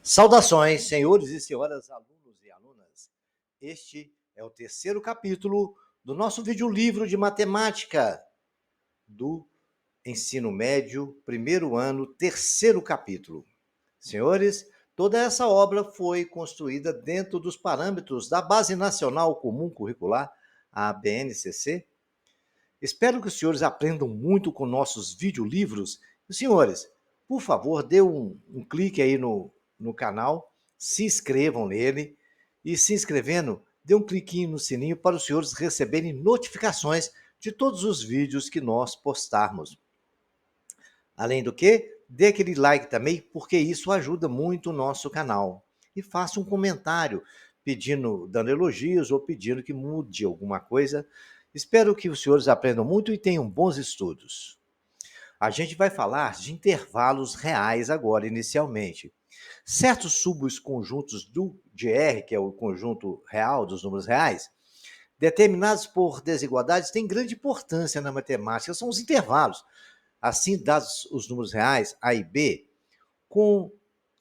Saudações, senhores e senhoras, alunos e alunas. Este é o terceiro capítulo do nosso videolivro de matemática do ensino médio, primeiro ano, terceiro capítulo. Senhores, toda essa obra foi construída dentro dos parâmetros da Base Nacional Comum Curricular, a BNCC. Espero que os senhores aprendam muito com nossos videolivros. E, senhores, por favor, dê um clique aí no canal, se inscrevam nele e, se inscrevendo, dê um cliquinho no sininho para os senhores receberem notificações de todos os vídeos que nós postarmos. Além do que, dê aquele like também, porque isso ajuda muito o nosso canal. E faça um comentário pedindo, dando elogios ou pedindo que mude alguma coisa. Espero que os senhores aprendam muito e tenham bons estudos. A gente vai falar de intervalos reais agora, inicialmente. Certos subconjuntos de R, que é o conjunto real dos números reais, determinados por desigualdades, têm grande importância na matemática, são os intervalos. Assim, dados os números reais, A e B, com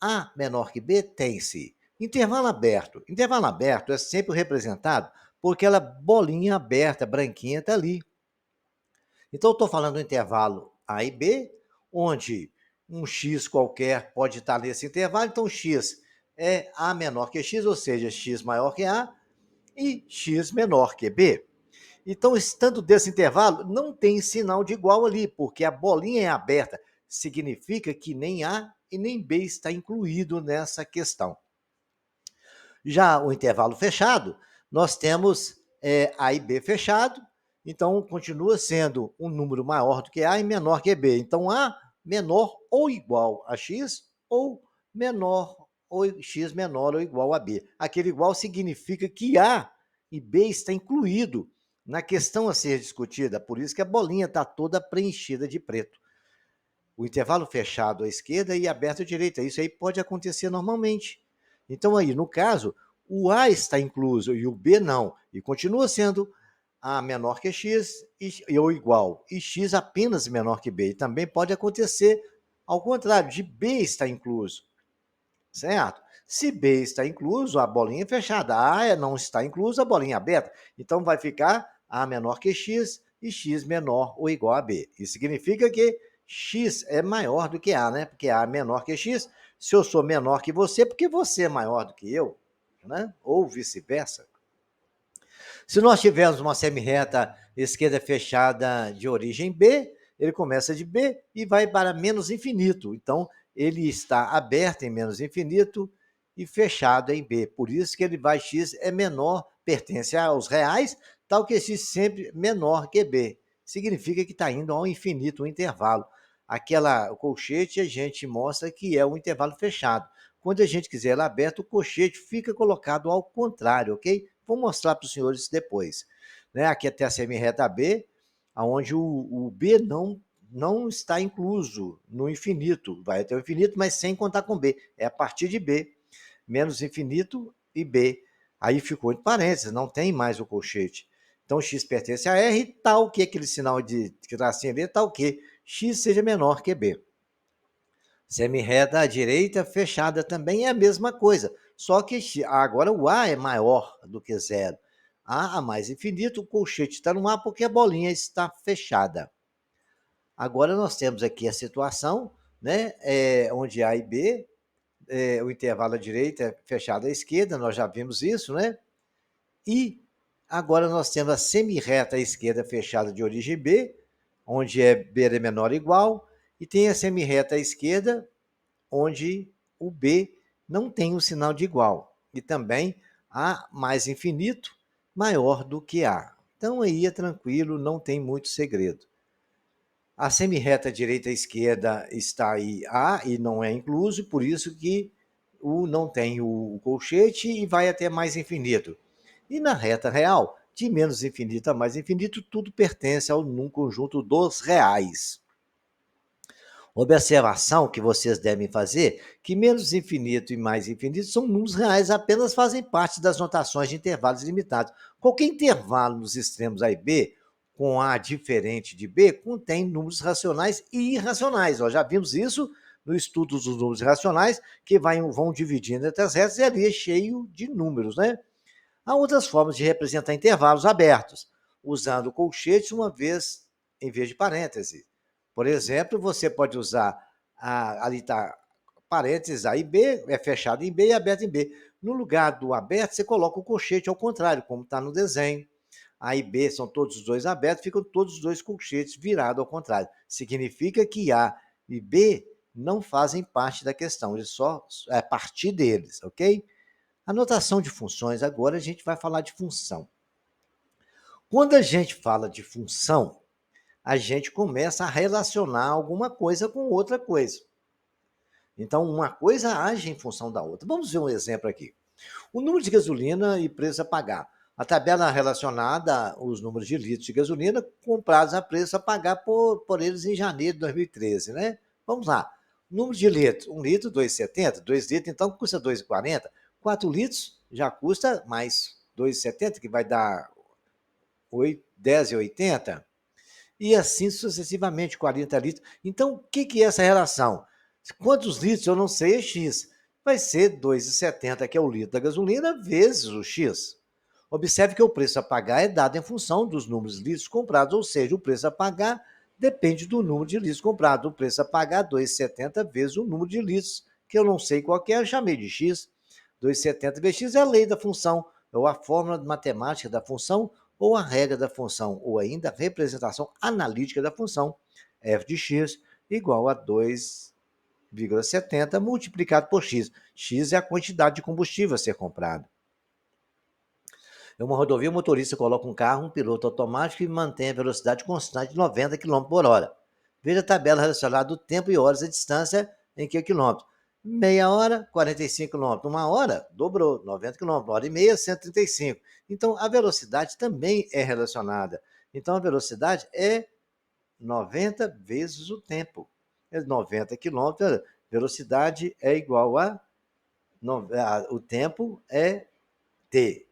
A menor que B, tem-se intervalo aberto. Intervalo aberto é sempre representado por aquela bolinha aberta, branquinha, está ali. Então, eu estou falando do intervalo A e B, onde um x qualquer pode estar nesse intervalo, então x é A menor que x, ou seja, x maior que A, e x menor que B. Então, estando desse intervalo, não tem sinal de igual ali, porque a bolinha é aberta. Significa que nem A e nem B está incluído nessa questão. Já o intervalo fechado, nós temos A e B fechado, então continua sendo um número maior do que A e menor que B. Então, A menor ou igual a X, ou menor ou X menor ou igual a B. Aquele igual significa que A e B está incluído na questão a ser discutida, por isso que a bolinha está toda preenchida de preto. O intervalo fechado à esquerda e aberto à direita, isso aí pode acontecer normalmente. Então aí, no caso, o A está incluso e o B não, e continua sendo A menor que X ou igual, e X apenas menor que B. E também pode acontecer ao contrário, de B está incluso, certo? Se B está incluso, a bolinha é fechada. A não está incluso, a bolinha é aberta. Então vai ficar A menor que X e X menor ou igual a B. Isso significa que X é maior do que A, né? Porque A é menor que X. Se eu sou menor que você, porque você é maior do que eu, né? Ou vice-versa. Se nós tivermos uma semirreta esquerda fechada de origem B, ele começa de B e vai para menos infinito. Então, ele está aberto em menos infinito e fechado em B. Por isso que ele vai X é menor, pertence aos reais, tal que X sempre menor que B. Significa que está indo ao infinito, um intervalo. O colchete a gente mostra que é um intervalo fechado. Quando a gente quiser ele aberto, o colchete fica colocado ao contrário, ok? Vou mostrar para os senhores isso depois. Né? Aqui até a semirreta B, onde o B não está incluso no infinito. Vai até o infinito, mas sem contar com B. É a partir de B, menos infinito e B. Aí ficou entre parênteses, não tem mais o colchete. Então, x pertence a R, tal que aquele sinal de tracinho ali, tal que x seja menor que B. Semirreta à direita fechada também é a mesma coisa, só que agora o A é maior do que zero. A mais infinito, o colchete está no A porque a bolinha está fechada. Agora nós temos aqui a situação, né, onde A e B, o intervalo à direita é fechado à esquerda, nós já vimos isso, né? E agora nós temos a semirreta à esquerda fechada de origem B, onde B é menor ou igual, e tem a semirreta à esquerda onde o B não tem o sinal de igual. E também A mais infinito maior do que A. Então aí é tranquilo, não tem muito segredo. A semirreta direita e esquerda está aí A e não é incluso, por isso que o não tem o colchete e vai até mais infinito. E na reta real, de menos infinito a mais infinito, tudo pertence ao num conjunto dos reais. Observação que vocês devem fazer, que menos infinito e mais infinito são números reais, apenas fazem parte das notações de intervalos limitados. Qualquer intervalo nos extremos A e B, com A diferente de B, contém números racionais e irracionais. Já vimos isso no estudo dos números racionais, que vão dividindo entre as retas, e ali é cheio de números, né? Há outras formas de representar intervalos abertos, usando colchetes uma vez em vez de parêntese. Por exemplo, você pode usar, ali está parênteses A e B, é fechado em B e aberto em B. No lugar do aberto, você coloca o colchete ao contrário, como está no desenho. A e B são todos os dois abertos, ficam todos os dois colchetes virados ao contrário. Significa que A e B não fazem parte da questão, eles só é partir deles, ok? A notação de funções, agora a gente vai falar de função. Quando a gente fala de função, a gente começa a relacionar alguma coisa com outra coisa. Então, uma coisa age em função da outra. Vamos ver um exemplo aqui. O número de gasolina e preço a pagar. A tabela relacionada aos números de litros de gasolina comprados a preço a pagar por eles em janeiro de 2013, né? Vamos lá. Número de litros. 1 litro, 2,70. 2 litros, então, custa 2,40. 4 litros já custa mais 2,70, que vai dar 10,80. E assim sucessivamente, 40 litros. Então, o que é essa relação? Quantos litros eu não sei é X. Vai ser 2,70, que é o litro da gasolina, vezes o X. Observe que o preço a pagar é dado em função dos números de litros comprados, ou seja, o preço a pagar depende do número de litros comprados. O preço a pagar, 2,70 vezes o número de litros, que eu não sei qual é, eu chamei de X. 2,70 vezes X é a lei da função, ou a fórmula matemática da função, ou a regra da função, ou ainda a representação analítica da função, f de x igual a 2,70 multiplicado por x. X é a quantidade de combustível a ser comprado. Em uma rodovia, o motorista coloca um carro, um piloto automático e mantém a velocidade constante de 90 km por hora. Veja a tabela relacionada do tempo e horas, a distância em que quilômetro. Meia hora, 45 km. Uma hora, dobrou, 90 km. Uma hora e meia, 135. Então, a velocidade também é relacionada. Então, a velocidade é 90 vezes o tempo. 90 km, velocidade é igual o tempo é t.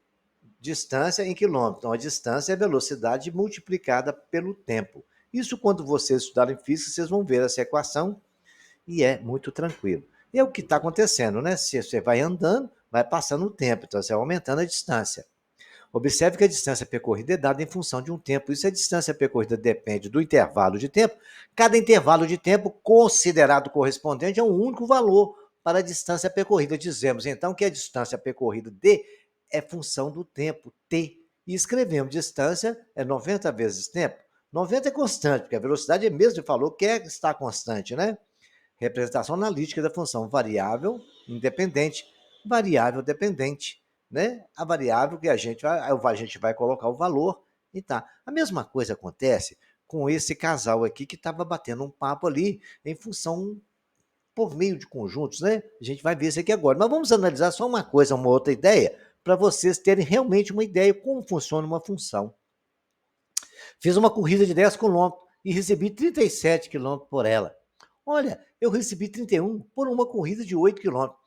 Distância em quilômetros. Então, a distância é a velocidade multiplicada pelo tempo. Isso, quando vocês estudarem física, vocês vão ver essa equação e é muito tranquilo. E é o que está acontecendo, né? Se você vai andando, vai passando o tempo, então você vai aumentando a distância. Observe que a distância percorrida é dada em função de um tempo. Isso, a distância percorrida depende do intervalo de tempo. Cada intervalo de tempo considerado correspondente a um único valor para a distância percorrida. Dizemos, então, que a distância percorrida D é função do tempo, T. E escrevemos distância é 90 vezes tempo. 90 é constante, porque a velocidade é mesmo de valor que está constante, né? Representação analítica da função variável independente, variável dependente, né? A variável que a gente vai colocar o valor e tá. A mesma coisa acontece com esse casal aqui que estava batendo um papo ali em função por meio de conjuntos, né? A gente vai ver isso aqui agora. Mas vamos analisar só uma coisa, uma outra ideia, para vocês terem realmente uma ideia de como funciona uma função. Fiz uma corrida de 10 quilômetros e recebi 37 quilômetros por ela. Olha, eu recebi 31 por uma corrida de 8 quilômetros.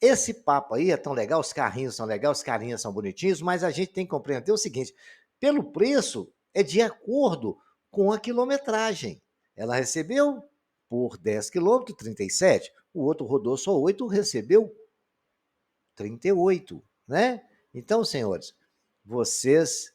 Esse papo aí é tão legal, os carrinhos são legais, os carinhas são bonitinhos, mas a gente tem que compreender o seguinte: pelo preço é de acordo com a quilometragem. Ela recebeu por 10 quilômetros 37, o outro rodou só 8, recebeu 38, né? Então, senhores, vocês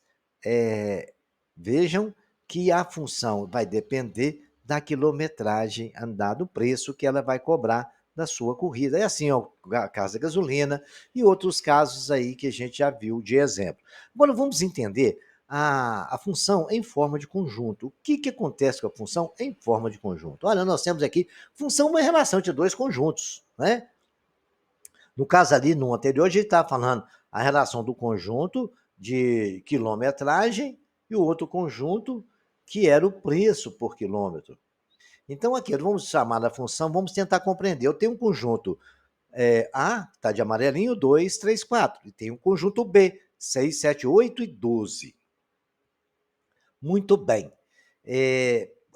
vejam que a função vai depender da quilometragem andada, do preço que ela vai cobrar da sua corrida. É assim, ó, a caso da gasolina e outros casos aí que a gente já viu de exemplo. Agora vamos entender a função em forma de conjunto. O que acontece com a função em forma de conjunto? Olha, nós temos aqui função uma relação entre dois conjuntos, né? No caso ali, no anterior, a gente estava falando a relação do conjunto de quilometragem e o outro conjunto que era o preço por quilômetro. Então, aqui, vamos chamar da função, vamos tentar compreender. Eu tenho um conjunto A, está de amarelinho, 2, 3, 4. E tem um conjunto B, 6, 7, 8 e 12. Muito bem.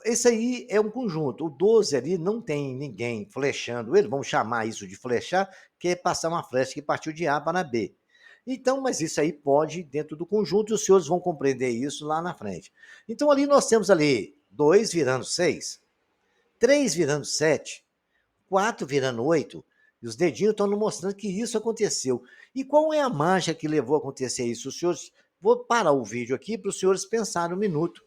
Esse aí é um conjunto. O 12 ali não tem ninguém flechando ele, vamos chamar isso de flechar, que é passar uma flecha que partiu de A para B. Então, mas isso aí pode dentro do conjunto, e os senhores vão compreender isso lá na frente. Então, ali nós temos ali 2 virando 6, 3 virando 7, 4 virando 8. E os dedinhos estão nos mostrando que isso aconteceu. E qual é a mágica que levou a acontecer isso? Os senhores, vou parar o vídeo aqui para os senhores pensarem um minuto.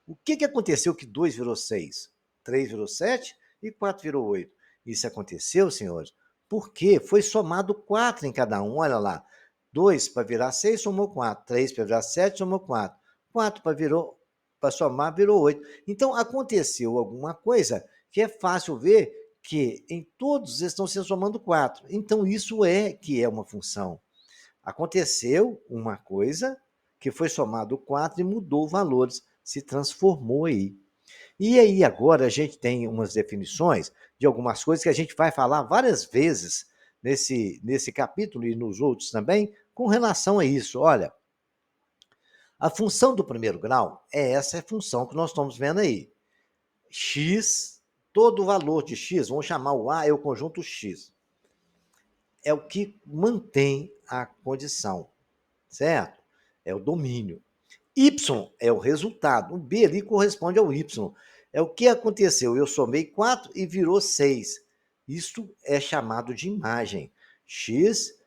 O que aconteceu que 2 virou 6, 3 virou 7 e 4 virou 8? Isso aconteceu, senhores, porque foi somado 4 em cada um. Olha lá, 2 para virar 6 somou 4, 3 para virar 7 somou 4, 4 para somar virou 8. Então aconteceu alguma coisa que é fácil ver que em todos estão se somando 4. Então isso é que é uma função. Aconteceu uma coisa que foi somado 4 e mudou valores, se transformou aí. E aí agora a gente tem umas definições de algumas coisas que a gente vai falar várias vezes nesse capítulo e nos outros também, com relação a isso. Olha, a função do primeiro grau é essa função que nós estamos vendo aí. X, todo o valor de X, vamos chamar o A, é o conjunto X. É o que mantém a condição, certo? É o domínio. Y é o resultado. O B ali corresponde ao Y. É o que aconteceu. Eu somei 4 e virou 6. Isto é chamado de imagem. X,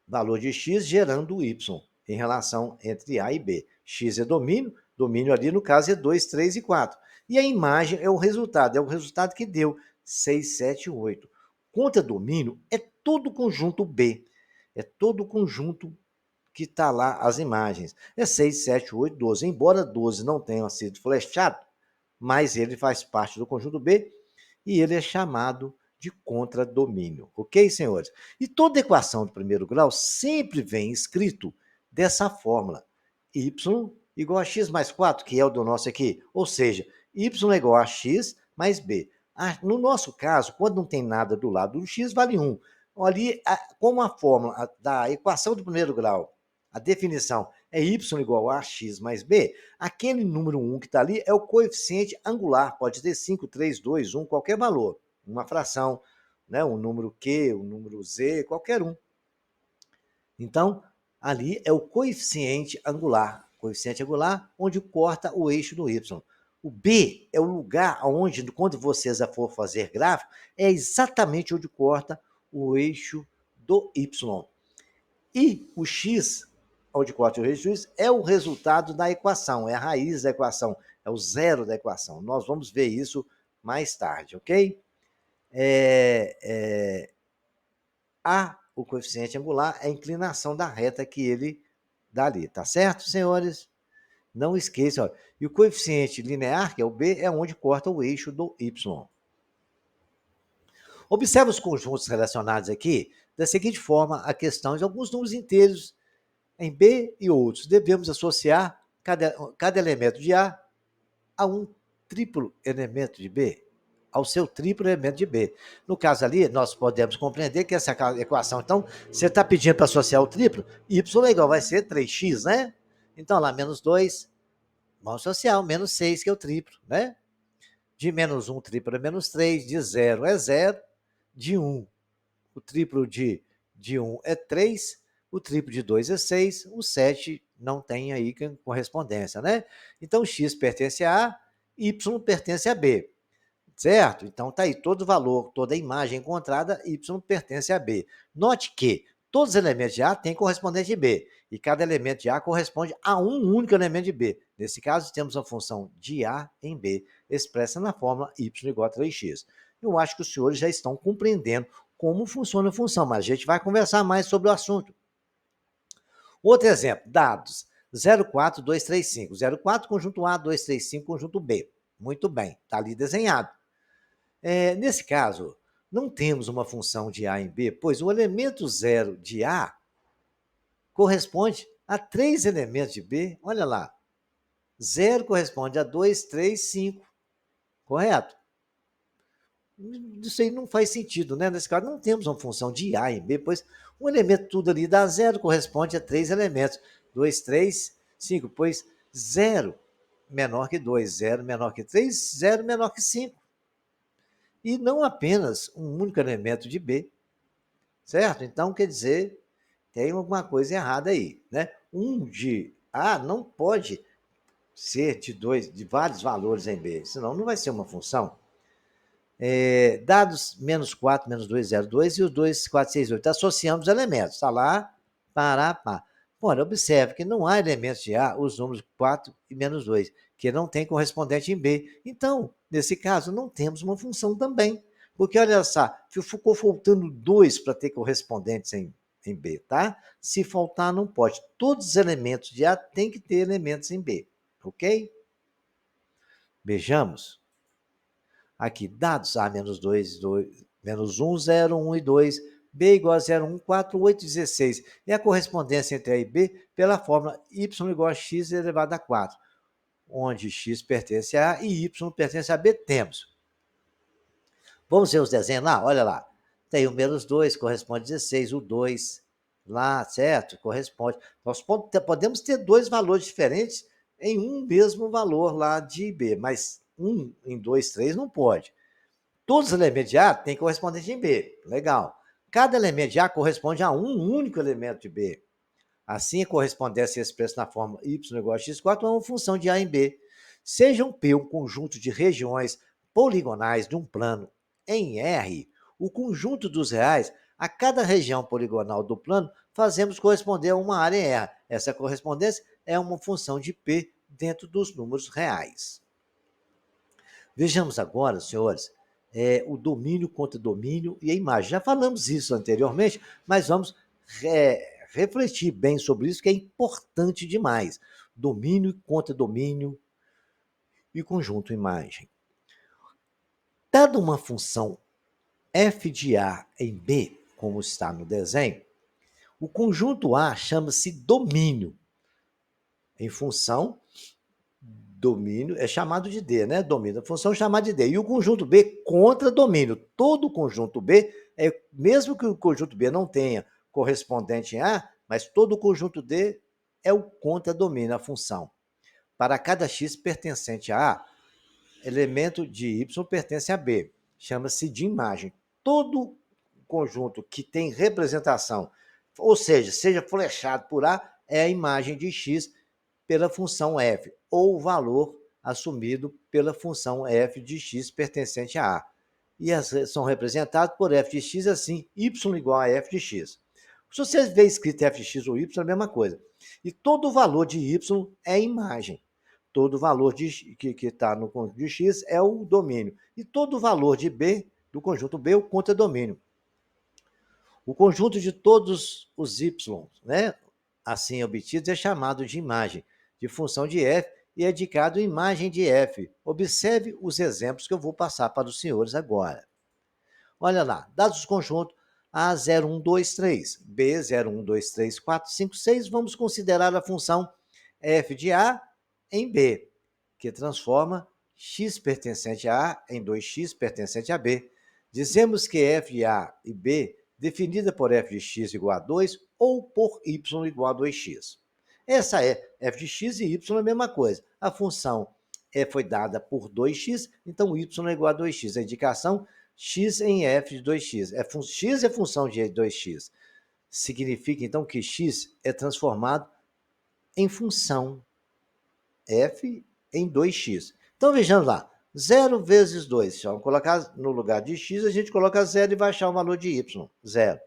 valor de X gerando Y, em relação entre A e B. X é domínio, domínio ali no caso é 2, 3 e 4. E a imagem é o resultado que deu 6, 7, 8. Contra domínio é todo o conjunto B. É todo o conjunto que está lá as imagens. É 6, 7, 8, 12. Embora 12 não tenha sido flechado, mas ele faz parte do conjunto B e ele é chamado de contradomínio. Ok, senhores? E toda equação do primeiro grau sempre vem escrito dessa fórmula. Y igual a x mais 4, que é o do nosso aqui. Ou seja, y é igual a x mais b. No nosso caso, quando não tem nada do lado do x, vale 1. Ali, como a fórmula da equação do primeiro grau, a definição é y igual a x mais b, aquele número 1 que está ali é o coeficiente angular, pode ter 5, 3, 2, 1, qualquer valor, uma fração, né? Um número Q, um número Z, qualquer um. Então, ali é o coeficiente angular onde corta o eixo do y. O B é o lugar onde, quando vocês for fazer gráfico, é exatamente onde corta o eixo do y. E o x, onde corta o eixo do x, é o resultado da equação, é a raiz da equação, é o zero da equação. Nós vamos ver isso mais tarde, ok? O coeficiente angular é a inclinação da reta que ele dá ali, tá certo, senhores? Não esqueçam. E o coeficiente linear, que é o B, é onde corta o eixo do y. Observe os conjuntos relacionados aqui da seguinte forma a questão de alguns números inteiros em B e outros. Devemos associar cada elemento de A um triplo elemento de B, ao seu triplo elemento de B. No caso ali, nós podemos compreender que essa equação, então, você está pedindo para associar o triplo, y é igual, vai ser 3x, né? Então, lá, menos 2, vamos associar o menos 6, que é o triplo, né? De menos 1, triplo é menos 3, de 0 é 0, de 1, o triplo de 1 é 3, o triplo de 2 é 6, o 7 não tem aí correspondência, né? Então, x pertence a A, y pertence a B, certo? Então, tá aí todo o valor, toda a imagem encontrada, y pertence a B. Note que todos os elementos de A têm correspondente de B, e cada elemento de A corresponde a um único elemento de B. Nesse caso, temos a função de A em B, expressa na fórmula y igual a 3x. Eu acho que os senhores já estão compreendendo como funciona a função, mas a gente vai conversar mais sobre o assunto. Outro exemplo, dados 04235. 04, conjunto A, 235, conjunto B. Muito bem, está ali desenhado. Nesse caso, não temos uma função de A em B, pois o elemento 0 de A corresponde a 3 elementos de B. Olha lá, 0 corresponde a 2, 3, 5. Correto? Isso aí não faz sentido, né? Nesse caso, não temos uma função de A em B, pois um elemento tudo ali dá 0, corresponde a 3 elementos. 2, 3, 5, pois 0 menor que 2, 0 menor que 3, 0 menor que 5. E não apenas um único elemento de B, certo? Então, quer dizer, tem alguma coisa errada aí, né? Um de A não pode ser de vários valores em B, senão não vai ser uma função. Dados menos 4, menos 2, 0, 2 e os 2, 4, 6, 8. Associamos os elementos. Está lá, pará, pá. Ora, observe que não há elementos de A, os números 4 e menos 2, que não tem correspondente em B. Então, nesse caso, não temos uma função também. Porque, olha só, ficou faltando 2 para ter correspondentes em B, tá? Se faltar, não pode. Todos os elementos de A têm que ter elementos em B, ok? Vejamos. Aqui, dados A menos 2, 2 menos 1, 0, 1 e 2, B igual a 0, 1, 4, 8, 16. E a correspondência entre A e B pela fórmula y igual a x elevado a 4, onde x pertence a A e y pertence a B, temos. Vamos ver os desenhos lá? Olha lá. Tem o menos 2, corresponde a 16, o 2 lá, certo? Corresponde. Nós podemos ter dois valores diferentes em um mesmo valor lá de B, mas 1 em 2, 3 não pode. Todos os elementos de A têm correspondente em B. Legal. Cada elemento de A corresponde a um único elemento de B. Assim, a correspondência expressa na forma y igual a x4 é uma função de A em B. Seja um P um conjunto de regiões poligonais de um plano em R, o conjunto dos reais a cada região poligonal do plano fazemos corresponder a uma área em R. Essa correspondência é uma função de P dentro dos números reais. Vejamos agora, senhores, o domínio contra domínio e a imagem. Já falamos isso anteriormente, mas vamos refletir bem sobre isso, que é importante demais. Domínio contra domínio e conjunto imagem. Dada uma função f de A em B, como está no desenho, o conjunto A chama-se domínio, em função domínio é chamado de D, né? Domínio, a função é chamada de D. E o conjunto B contra domínio. Todo conjunto B, mesmo que o conjunto B não tenha correspondente em A, mas todo o conjunto D é o contra domínio, a função. Para cada x pertencente a A, elemento de Y pertence a B. Chama-se de imagem. Todo conjunto que tem representação, ou seja flechado por A, é a imagem de x pela função f, ou o valor assumido pela função f de x pertencente a A. E são representados por f de x assim, y igual a f de x. Se você vê escrito f de x ou y, é a mesma coisa. E todo valor de y é imagem. Todo valor que está no conjunto de x é o domínio. E todo valor de B, do conjunto B, é o contradomínio. O conjunto de todos os y, né, assim obtidos, é chamado de imagem de função de f e é indicado imagem de f. Observe os exemplos que eu vou passar para os senhores agora. Olha lá, dados os conjuntos A0, 1, 2, 3, B0, 1, 2, 3, 4, 5, 6, vamos considerar a função f de A em B, que transforma x pertencente a A em 2x pertencente a B. Dizemos que f de A e B definida por f de x igual a 2 ou por y igual a 2x. Essa é f de x e y é a mesma coisa. A função foi dada por 2x, então y é igual a 2x. A indicação x em f de 2x. X é função de 2x. Significa, então, que x é transformado em função f em 2x. Então, vejamos lá. 0 vezes 2. Vamos colocar no lugar de x, a gente coloca 0 e vai achar o valor de y. 0.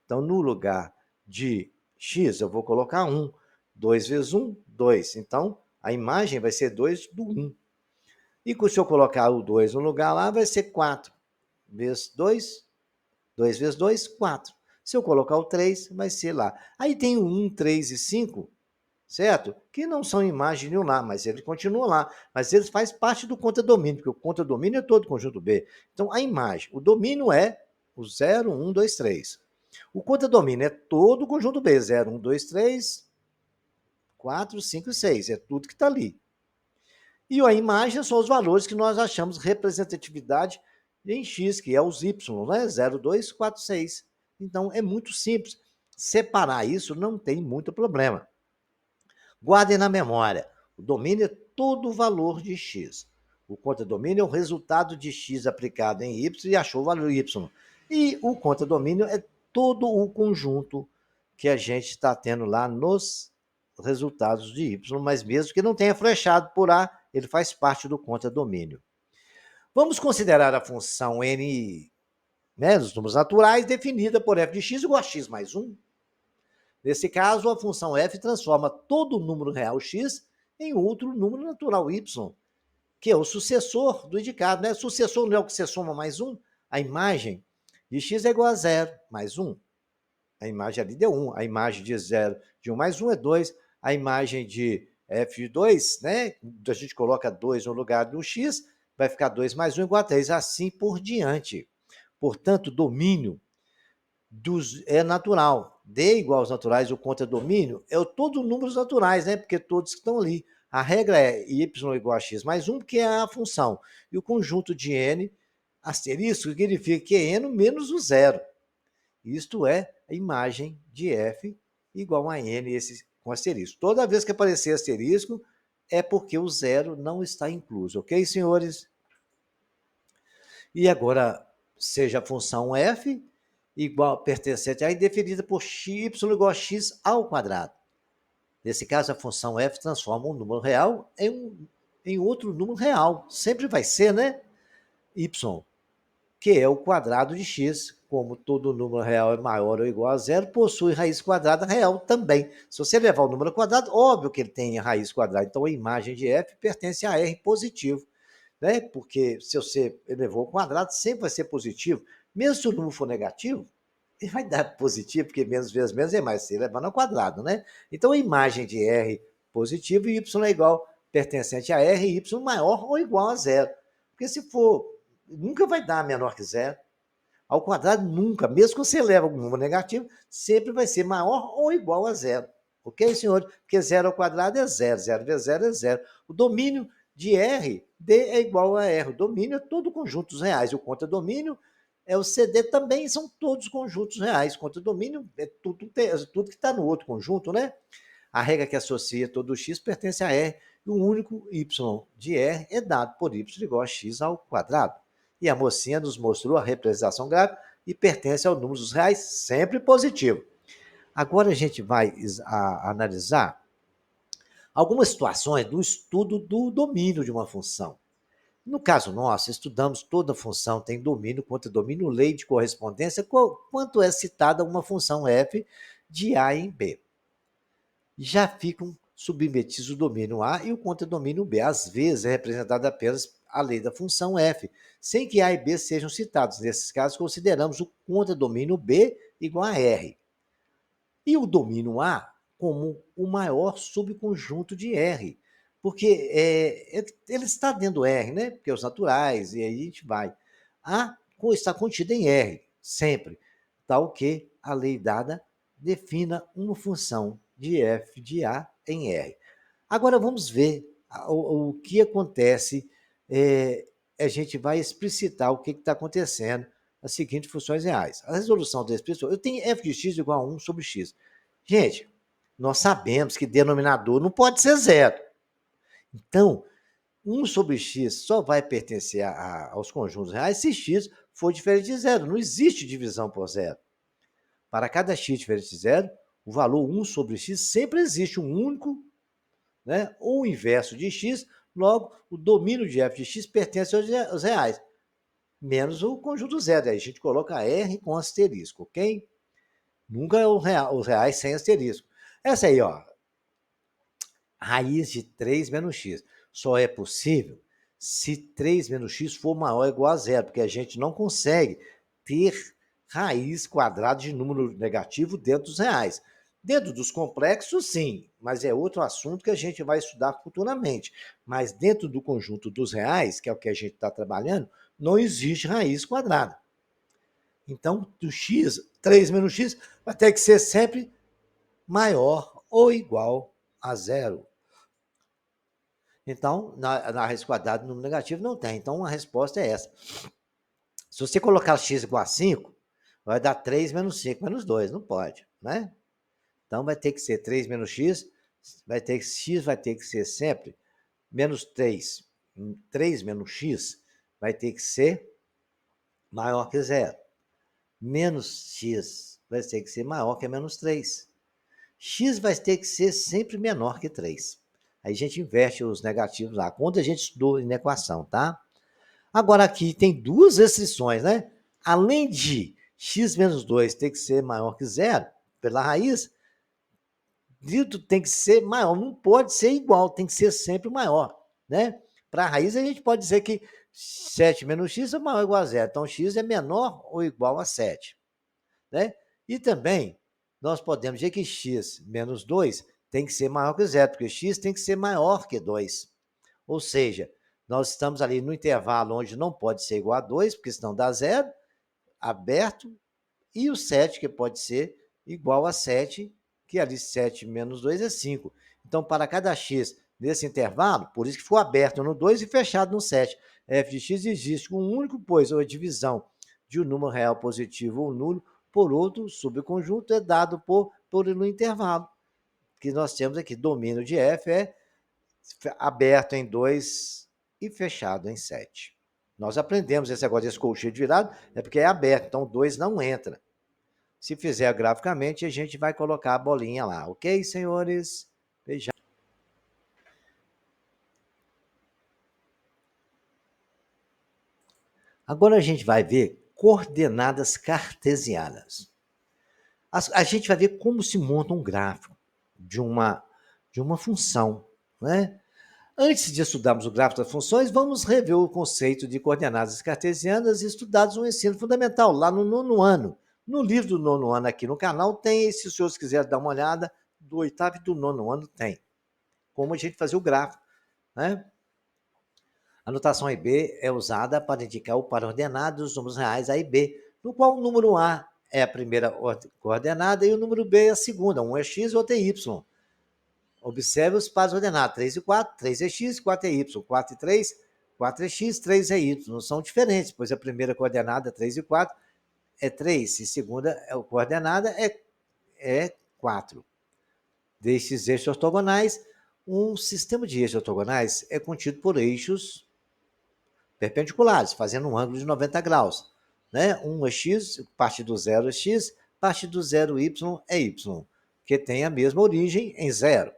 Então, no lugar de x, eu vou colocar 1. 2 vezes 1, 2. Então, a imagem vai ser 2 do 1. E se eu colocar o 2 no lugar lá, vai ser 4 vezes 2. 2 vezes 2, 4. Se eu colocar o 3, vai ser lá. Aí tem o 1, 3 e 5, certo? Que não são imagem nenhum lá, mas ele continua lá. Mas eles fazem parte do contradomínio, porque o contradomínio é todo conjunto B. Então, a imagem, o domínio é o 0, 1, 2, 3. O contradomínio é todo o conjunto B, 0, 1, 2, 3, 4, 5 e 6. É tudo que está ali. E a imagem são os valores que nós achamos representatividade em x, que é os y, né? 0, 2, 4, 6. Então, é muito simples. Separar isso não tem muito problema. Guardem na memória, o domínio é todo o valor de x. O contradomínio é o resultado de x aplicado em y e achou o valor y. E o contradomínio é todo o conjunto que a gente está tendo lá nos resultados de y, mas mesmo que não tenha flechado por A, ele faz parte do contradomínio. Vamos considerar a função n, né, dos números naturais, definida por f de x igual a x mais 1. Nesse caso, a função f transforma todo número real x em outro número natural y, que é o sucessor do indicado. Né? Sucessor não é o que você soma mais 1? A imagem de x é igual a 0 mais 1. A imagem ali deu 1. A imagem de 0 de 1 mais 1 é 2. A imagem de f de 2, né? A gente coloca 2 no lugar do x, vai ficar 2 mais 1 igual a 3. Assim por diante. Portanto, domínio é natural. D igual aos naturais, o contra-domínio, é todos números naturais, né? Porque todos estão ali. A regra é y igual a x mais 1, que é a função. E o conjunto de n, asterisco, significa que é n menos o zero. Isto é a imagem de f igual a n, esse com asterisco. Toda vez que aparecer asterisco, é porque o zero não está incluso. Ok, senhores? E agora, seja a função f igual pertencente a definida por y igual a x ao quadrado. Nesse caso, a função f transforma um número real em outro número real. Sempre vai ser, né? Y, que é o quadrado de x. Como todo número real é maior ou igual a zero, possui raiz quadrada real também. Se você levar o número ao quadrado, óbvio que ele tem raiz quadrada. Então, a imagem de f pertence a r positivo. Né? Porque se você elevou ao quadrado, sempre vai ser positivo. Mesmo se o número for negativo, ele vai dar positivo, porque menos vezes menos é mais, se elevando ao quadrado, né? Então, a imagem de R positivo e Y é igual, pertencente a R, Y maior ou igual a zero. Porque se for, nunca vai dar menor que zero. Ao quadrado, nunca. Mesmo que você leve algum número negativo, sempre vai ser maior ou igual a zero. Ok, senhor? Porque zero ao quadrado é zero. Zero vezes zero é zero. O domínio de R, D é igual a R. O domínio é todo o conjunto dos reais. O contradomínio é o CD também, são todos conjuntos reais. Contradomínio é tudo que está no outro conjunto, né? A regra que associa todo x pertence a R, e o único y de R é dado por y igual a x ao quadrado. E a mocinha nos mostrou a representação gráfica e pertence ao número dos reais, sempre positivo. Agora a gente vai analisar algumas situações do estudo do domínio de uma função. No caso nosso, estudamos toda função tem domínio, contradomínio, lei de correspondência, quanto é citada uma função f de A em B. Já ficam submetidos o domínio A e o contradomínio B. Às vezes é representado apenas a lei da função f, sem que A e B sejam citados. Nesses casos, consideramos o contradomínio B igual a R. E o domínio A como o maior subconjunto de R, porque ele está dentro do R, né? Porque é os naturais, e aí a gente vai. A está contida em R, sempre, tal que a lei dada defina uma função de f de A em R. Agora vamos ver o que acontece, a gente vai explicitar o que está acontecendo, as seguintes funções reais. A resolução desse eu tenho f de x igual a 1 sobre x. Gente, nós sabemos que denominador não pode ser zero. Então, 1 sobre x só vai pertencer aos conjuntos reais se x for diferente de zero. Não existe divisão por zero. Para cada x diferente de zero, o valor 1 sobre x sempre existe um único, né, ou o inverso de x, logo, o domínio de f de x pertence aos reais, menos o conjunto zero. Aí a gente coloca R com asterisco, ok? Nunca os reais sem asterisco. Essa aí, ó, raiz de 3 menos x. Só é possível se 3 menos x for maior ou igual a zero, porque a gente não consegue ter raiz quadrada de número negativo dentro dos reais. Dentro dos complexos, sim, mas é outro assunto que a gente vai estudar futuramente. Mas dentro do conjunto dos reais, que é o que a gente está trabalhando, não existe raiz quadrada. Então, do x, 3 menos x, vai ter que ser sempre maior ou igual a zero. Então, na raiz quadrada, número negativo não tem. Então, a resposta é essa. Se você colocar x igual a 5, vai dar 3 menos 5 menos 2. Não pode, né? Então, vai ter que ser 3 menos x, x vai ter que ser sempre menos 3. 3 menos x vai ter que ser maior que zero. Menos x vai ter que ser maior que menos 3. X vai ter que ser sempre menor que 3. Aí a gente inverte os negativos lá, quando a gente estudou em equação, tá? Agora, aqui tem duas restrições, né? Além de x menos 2 ter que ser maior que zero, pela raiz, dito tem que ser maior, não pode ser igual, tem que ser sempre maior, né? Para a raiz, a gente pode dizer que 7 menos x é maior ou igual a zero. Então, x é menor ou igual a 7, né? E também, nós podemos dizer que x menos 2 tem que ser maior que zero, porque x tem que ser maior que 2. Ou seja, nós estamos ali no intervalo onde não pode ser igual a 2, porque senão dá zero, aberto, e o 7, que pode ser igual a 7, que ali 7 menos 2 é 5. Então, para cada x nesse intervalo, por isso que ficou aberto no 2 e fechado no 7, f de x existe um único, pois a divisão de um número real positivo ou nulo por outro subconjunto é dado por no intervalo, que nós temos aqui. Domínio de f é aberto em 2 e fechado em 7. Nós aprendemos esse negócio desse colcheete virado, é porque é aberto, então 2 não entra. Se fizer graficamente, a gente vai colocar a bolinha lá, ok, senhores? Beijão. Agora a gente vai ver coordenadas cartesianas. A gente vai ver como se monta um gráfico de uma função, né? Antes de estudarmos o gráfico das funções, vamos rever o conceito de coordenadas cartesianas estudados no ensino fundamental, lá no 9º ano. No livro do 9º ano aqui no canal tem, se os senhores quiserem dar uma olhada, do 8º e do 9º ano tem. Como a gente fazia o gráfico, né? A notação IB é usada para indicar o par ordenado dos números reais A e B, no qual o número A é a primeira coordenada e o número B é a segunda, um é x e outro é y. Observe os pares ordenados, 3 e 4, 3 é x, 4 é y, 4 e 3, 4 é x, 3 é y. Não são diferentes, pois a primeira coordenada, 3 e 4, é 3, e a segunda coordenada é 4. Destes eixos ortogonais, um sistema de eixos ortogonais é contido por eixos perpendiculares, fazendo um ângulo de 90 graus. Né? Um é x, parte do zero é x, parte do zero y é y, que tem a mesma origem em zero.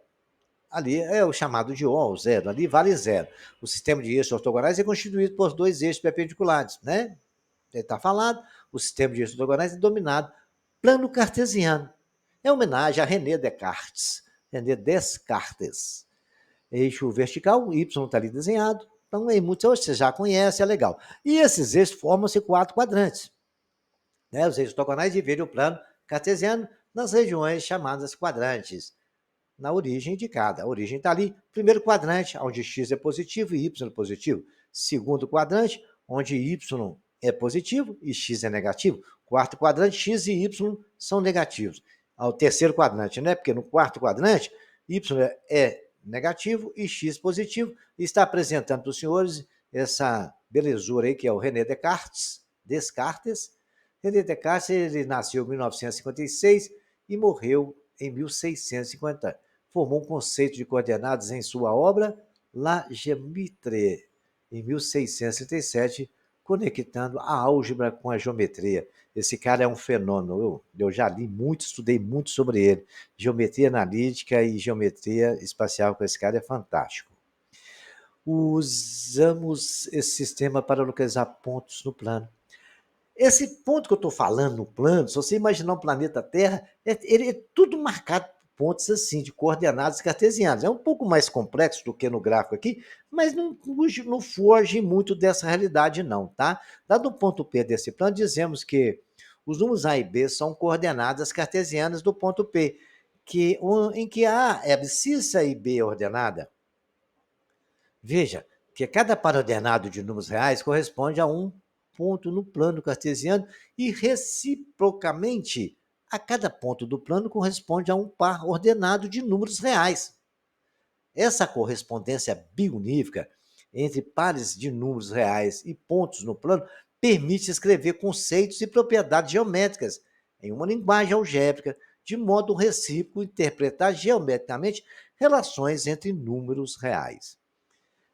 Ali é o chamado de O, o zero, ali vale zero. O sistema de eixos ortogonais é constituído por dois eixos perpendiculares, né? Está falado, o sistema de eixos ortogonais é dominado plano cartesiano. É homenagem a René Descartes. René Descartes. Eixo vertical, Y está ali desenhado. Então, em muitos você já conhece, é legal. E esses eixos formam-se 4 quadrantes. Né? Os eixos ortogonais dividem o plano cartesiano nas regiões chamadas quadrantes, na origem indicada. A origem está ali. Primeiro quadrante, onde x é positivo e y é positivo. Segundo quadrante, onde y é positivo e x é negativo. Quarto quadrante, x e y são negativos. Ao terceiro quadrante, né? Porque no quarto quadrante, y é negativo e x positivo. E está apresentando para os senhores essa belezura aí, que é o René Descartes. René Descartes, ele nasceu em 1956 e morreu em 1650. Formou um conceito de coordenadas em sua obra La Géométrie, em 1637, conectando a álgebra com a geometria. Esse cara é um fenômeno, eu já li muito, estudei muito sobre ele. Geometria analítica e geometria espacial com esse cara é fantástico. Usamos esse sistema para localizar pontos no plano. Esse ponto que eu estou falando no plano, se você imaginar um planeta Terra, ele é tudo marcado por pontos assim, de coordenadas cartesianas. É um pouco mais complexo do que no gráfico aqui, mas não foge muito dessa realidade não, tá? Dado o ponto P desse plano, dizemos que os números A e B são coordenadas cartesianas do ponto P, em que A é abscissa e B é ordenada. Veja que cada par ordenado de números reais corresponde a um ponto no plano cartesiano e, reciprocamente, a cada ponto do plano corresponde a um par ordenado de números reais. Essa correspondência biunívoca entre pares de números reais e pontos no plano permite escrever conceitos e propriedades geométricas em uma linguagem algébrica, de modo recíproco interpretar geometricamente relações entre números reais.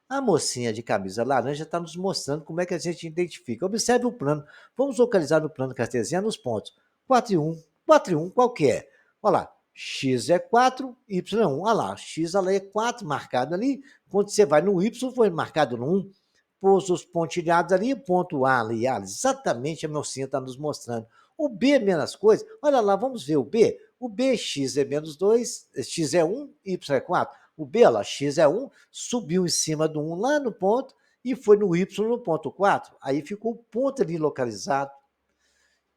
A mocinha de camisa laranja está nos mostrando como é que a gente identifica. Observe o plano. Vamos localizar no plano cartesiano os pontos. 4 e 1. 4 e 1, qual que é? Olha lá, x é 4, y é 1. Olha lá, x é 4 marcado ali. Quando você vai no y, foi marcado no 1. pôs os pontilhados ali, o ponto A ali, exatamente a mocinha está nos mostrando. O B é menos coisa, olha lá, vamos ver o B. O B, x é menos 2, x é 1, y é 4. O B, olha lá, x é 1, subiu em cima do 1 lá no ponto e foi no y no ponto 4. Aí ficou o ponto ali localizado.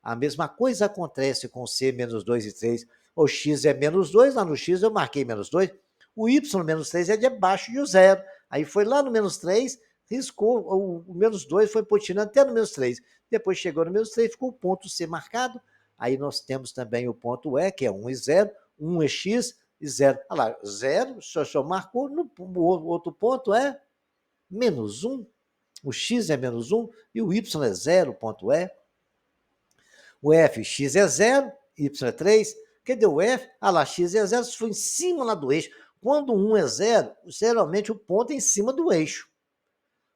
A mesma coisa acontece com C menos 2 e 3. O X é menos 2, lá no X eu marquei menos 2. O Y menos 3 é debaixo de 0. Aí foi lá no menos 3, riscou, o menos 2 foi potinando até no menos 3. Depois chegou no menos 3, ficou o ponto C marcado. Aí nós temos também o ponto E, que é 1 e 0. 1 é X e 0. Olha lá, 0, o senhor marcou. O outro ponto é menos 1. O X é menos 1 e o Y é 0, ponto E. O F, x é 0, y é 3. Cadê o F? Ah lá, x é 0, foi em cima lá do eixo. Quando 1 é 0, geralmente o ponto é em cima do eixo.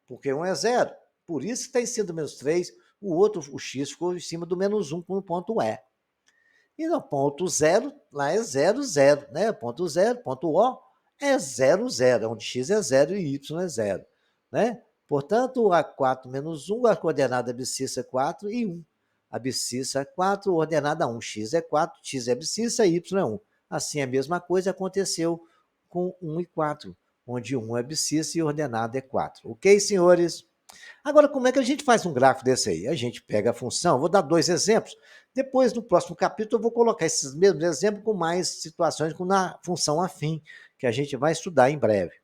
Porque 1 é 0. Por isso que está em cima do menos 3. O outro, o x, ficou em cima do menos 1 com o ponto E. E no ponto 0, lá é 0, 0. Né? Ponto 0, ponto O, é 0, 0. Onde x é 0 e y é 0. Né? Portanto, A4 menos 1, a coordenada abscissa é 4 e 1. Abscissa é 4, ordenada 1. X é 4, x é abscissa, y é 1. Assim, a mesma coisa aconteceu com 1 e 4, onde 1 é abscissa e ordenada é 4. Ok, senhores? Agora, como é que a gente faz um gráfico desse aí? A gente pega a função, vou dar 2 exemplos. Depois, no próximo capítulo, eu vou colocar esses mesmos exemplos com mais situações com a função afim, que a gente vai estudar em breve.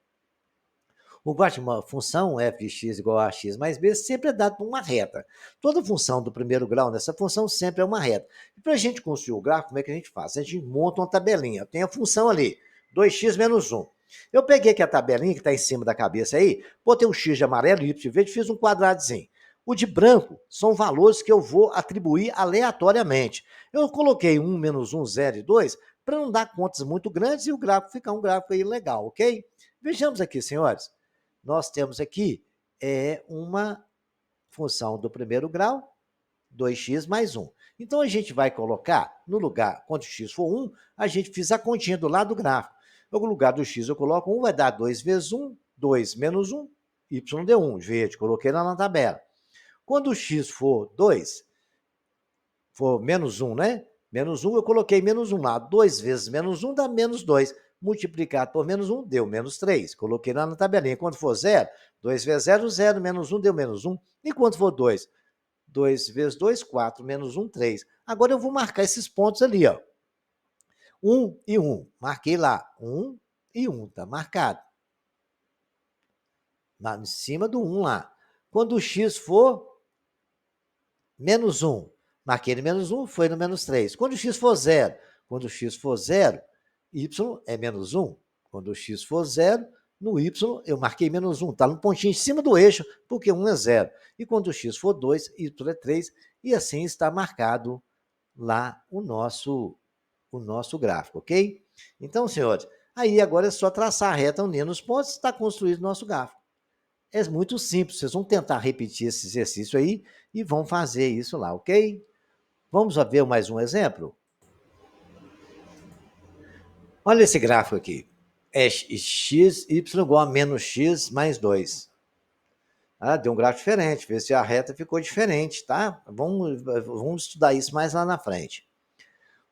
O gráfico de uma função f de x igual a x mais b sempre é dado por uma reta. Toda função do primeiro grau nessa função sempre é uma reta. E para a gente construir o gráfico, como é que a gente faz? A gente monta uma tabelinha. Tem a função ali, 2x menos 1. Eu peguei aqui a tabelinha que está em cima da cabeça aí, botei um x de amarelo e y de verde, fiz um quadradozinho. O de branco são valores que eu vou atribuir aleatoriamente. Eu coloquei 1, menos 1, 0 e 2 para não dar contas muito grandes e o gráfico ficar um gráfico aí legal, ok? Vejamos aqui, senhores. Nós temos aqui uma função do primeiro grau, 2x mais 1. Então, a gente vai colocar, no lugar, quando x for 1, a gente fez a continha do lado do gráfico. No lugar do x eu coloco 1, vai dar 2 vezes 1, 2 menos 1, y deu 1, verde, coloquei lá na tabela. Quando o x for 2, for menos 1, né? Menos 1, eu coloquei menos 1 lá. 2 vezes menos 1 dá menos 2. Multiplicado por menos 1 deu menos 3. Coloquei lá na tabelinha. Quando for 0, 2 vezes 0, 0. Menos 1 deu menos 1. E quando for 2? 2 vezes 2, 4. Menos 1, 3. Agora eu vou marcar esses pontos ali, ó. 1 e 1. Marquei lá. 1 e 1. Está marcado. Lá em cima do 1 lá. Quando o x for menos 1, marquei no menos 1, foi no menos 3. Quando o x for 0, quando o x for 0, y é menos 1. Quando o x for 0, no y eu marquei menos 1. Está no pontinho em cima do eixo, porque 1 é 0. E quando o x for 2, y é 3. E assim está marcado lá o nosso gráfico, ok? Então, senhores, aí agora é só traçar a reta unindo os pontos, está construído o nosso gráfico. É muito simples, vocês vão tentar repetir esse exercício aí e vão fazer isso lá, ok? Vamos ver mais um exemplo? Olha esse gráfico aqui. É x, y igual a menos x mais 2. Deu um gráfico diferente, vê se a reta ficou diferente, tá? Vamos estudar isso mais lá na frente.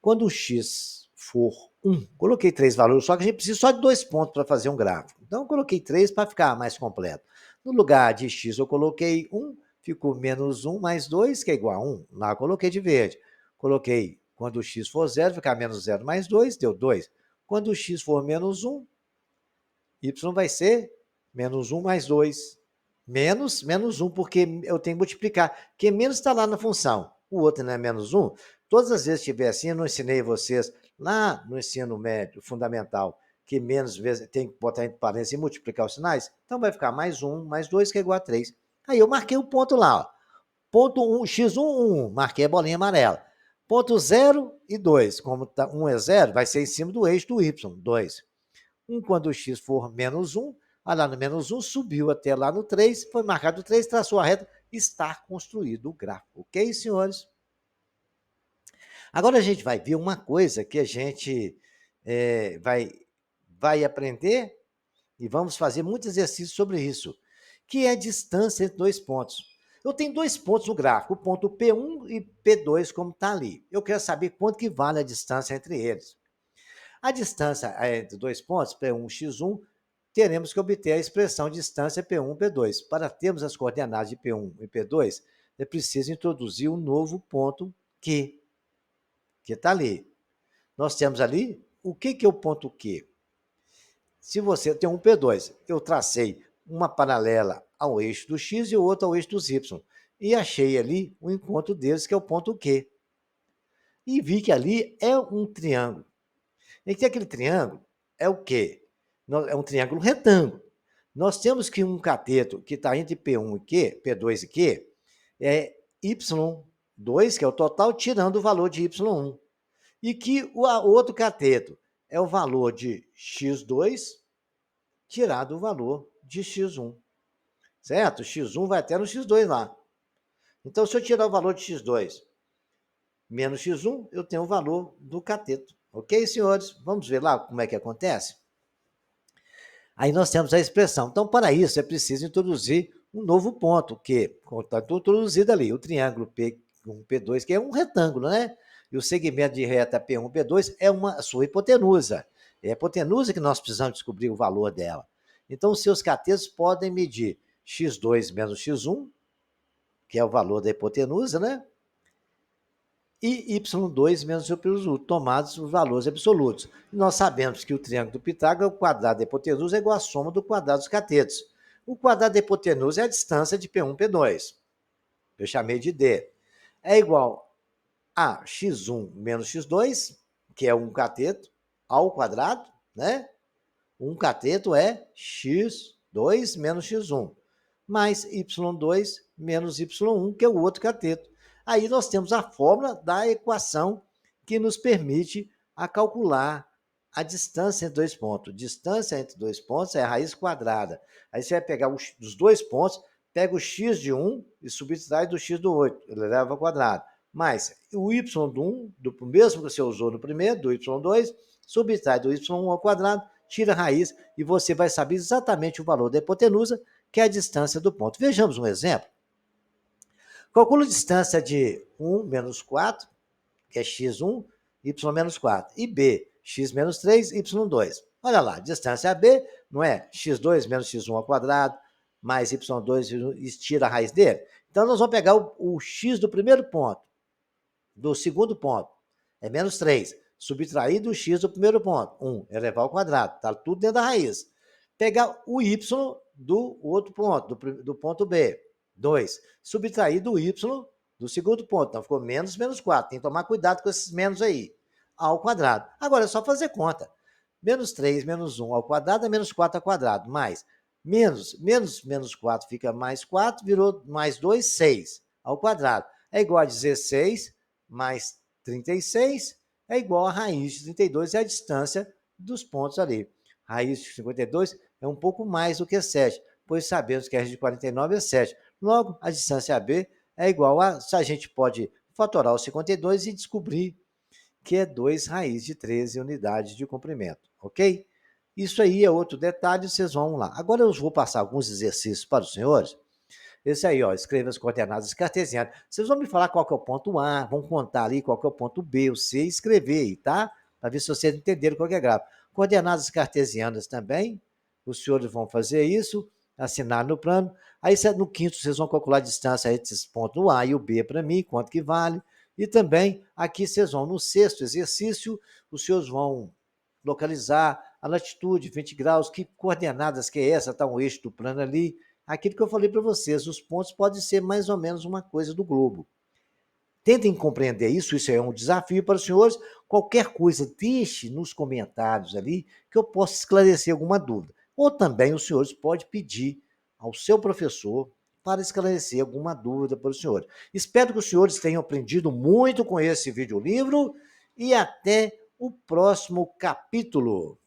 Quando o x for 1, coloquei 3 valores, só que a gente precisa só de 2 pontos para fazer um gráfico. Então, eu coloquei 3 para ficar mais completo. No lugar de x, eu coloquei 1, ficou menos 1 mais 2, que é igual a 1. Lá eu coloquei de verde. Coloquei, quando o x for 0, ficar menos 0 mais 2, deu 2. Quando o x for menos 1, y vai ser menos 1 mais 2. Menos 1, porque eu tenho que multiplicar. Porque menos está lá na função. O outro não é menos 1. Todas as vezes que tiver assim, eu não ensinei vocês lá no ensino médio, fundamental, que menos vezes tem que botar entre parênteses e multiplicar os sinais. Então vai ficar mais 1, mais 2, que é igual a 3. Aí eu marquei o ponto lá. Ó. Ponto 1, x1, 1. Marquei a bolinha amarela. Ponto 0 e 2. Como 1 é 0, vai ser em cima do eixo do y, 2. Quando o x for menos 1, lá no menos 1, subiu até lá no 3, foi marcado 3, traçou a reta, está construído o gráfico. Ok, senhores? Agora a gente vai ver uma coisa que a gente vai aprender e vamos fazer muitos exercícios sobre isso, que é a distância entre dois pontos. Eu tenho dois pontos no gráfico, o ponto P1 e P2, como está ali. Eu quero saber quanto que vale a distância entre eles. A distância entre dois pontos, P1 e X1, teremos que obter a expressão distância P1 e P2. Para termos as coordenadas de P1 e P2, é preciso introduzir um novo ponto Q, que está ali. Nós temos ali, o que é o ponto Q? Se você tem um P2, eu tracei uma paralela ao eixo do X e o outro ao eixo dos Y. E achei ali o encontro deles, que é o ponto Q. E vi que ali é um triângulo. E que aquele triângulo é o quê? É um triângulo retângulo. Nós temos que um cateto que está entre P1 e Q, P2 e Q, é Y2, que é o total, tirando o valor de Y1. E que o outro cateto é o valor de X2 tirado o valor de X1. Certo? X1 vai até no X2 lá. Então, se eu tirar o valor de X2 menos X1, eu tenho o valor do cateto. Ok, senhores? Vamos ver lá como é que acontece? Aí nós temos a expressão. Então, para isso, é preciso introduzir um novo ponto, que está introduzido ali, o triângulo P1, P2, que é um retângulo, né? E o segmento de reta P1, P2 é a sua hipotenusa. É a hipotenusa que nós precisamos descobrir o valor dela. Então, os seus catetos podem medir x2 menos x1, que é o valor da hipotenusa, né? E y2 menos y, tomados os valores absolutos. E nós sabemos que o triângulo do Pitágoras, o quadrado da hipotenusa é igual à soma do quadrado dos catetos. O quadrado da hipotenusa é a distância de P1, P2. Eu chamei de D. É igual a x1 menos x2, que é um cateto, ao quadrado, né? Um cateto é x2 menos x1, mais y2 menos y1, que é o outro cateto. Aí nós temos a fórmula da equação que nos permite a calcular a distância entre dois pontos. Distância entre dois pontos é a raiz quadrada. Aí você vai pegar os dois pontos, pega o x de um e subtrai do x do outro, eleva ao quadrado. Mais o y do 1, do mesmo que você usou no primeiro, do y2, subtrai do y1 ao quadrado, tira a raiz e você vai saber exatamente o valor da hipotenusa, que é a distância do ponto. Vejamos um exemplo. Calcula a distância de 1 menos 4, que é x1, y menos 4, e b, x menos 3, y2. Olha lá, distância AB não é x2 menos x1 ao quadrado, mais y2, e tira a raiz dele. Então, nós vamos pegar o x do primeiro ponto, do segundo ponto, é menos 3. Subtrair do x do primeiro ponto, 1, elevar ao quadrado, está tudo dentro da raiz. Pegar o y do outro ponto, do ponto B, 2. Subtrair do y do segundo ponto, então ficou menos 4. Tem que tomar cuidado com esses menos aí, ao quadrado. Agora é só fazer conta. Menos 3 menos 1 ao quadrado é menos 4 ao quadrado, mais menos 4 fica mais 4, virou mais 2, 6 ao quadrado. É igual a 16 mais 36 é igual a raiz de 32, é a distância dos pontos ali. Raiz de 52 é um pouco mais do que 7, pois sabemos que a raiz de 49 é 7. Logo, a distância AB é igual a, a gente pode fatorar o 52 e descobrir que é 2 raiz de 13 unidades de comprimento, ok? Isso aí é outro detalhe, vocês vão lá. Agora eu vou passar alguns exercícios para os senhores. Esse aí, ó, escreva as coordenadas cartesianas. Vocês vão me falar qual que é o ponto A, vão contar ali qual que é o ponto B, o C, e escrever aí, tá? Para ver se vocês entenderam qual que é gráfico. Coordenadas cartesianas também, os senhores vão fazer isso, assinar no plano. Aí no quinto vocês vão calcular a distância entre esses pontos, o A e o B para mim, quanto que vale. E também aqui vocês vão, no sexto exercício, os senhores vão localizar a latitude, 20 graus, que coordenadas que é essa, está um eixo do plano ali. Aquilo que eu falei para vocês, os pontos podem ser mais ou menos uma coisa do globo. Tentem compreender isso, isso é um desafio para os senhores. Qualquer coisa, deixe nos comentários ali, que eu possa esclarecer alguma dúvida. Ou também os senhores podem pedir ao seu professor para esclarecer alguma dúvida para os senhores. Espero que os senhores tenham aprendido muito com esse videolivro e até o próximo capítulo.